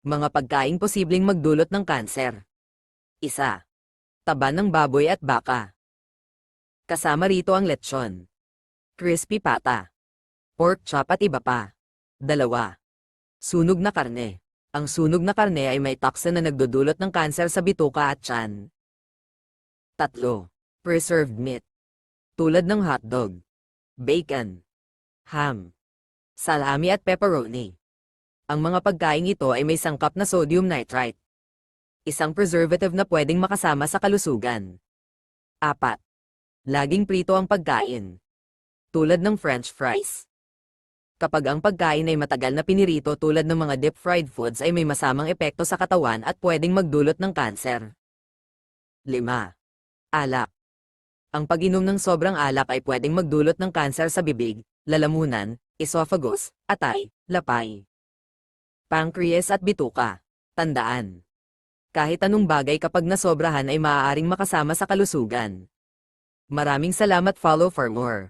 Mga pagkaing posibleng magdulot ng kanser. 1. Taba ng baboy at baka. Kasama rito ang lechon, crispy pata, pork chop at iba pa. 2. Sunog na karne. Ang sunog na karne ay may toxin na nagdudulot ng kanser sa bituka at tiyan. 3. Preserved meat. Tulad ng hotdog, bacon, ham, salami at pepperoni. Ang mga pagkain ito ay may sangkap na sodium nitrite, isang preservative na pwedeng makasama sa kalusugan. 4. Laging prito ang pagkain, tulad ng French fries. Kapag ang pagkain ay matagal na pinirito tulad ng mga deep-fried foods ay may masamang epekto sa katawan at pwedeng magdulot ng kanser. 5. Alak. Ang pag-inom ng sobrang alak ay pwedeng magdulot ng kanser sa bibig, lalamunan, esophagus, atay, lapay, pancreas at bituka. Tandaan, kahit anong bagay kapag nasobrahan ay maaaring makasama sa kalusugan. Maraming salamat, follow for more.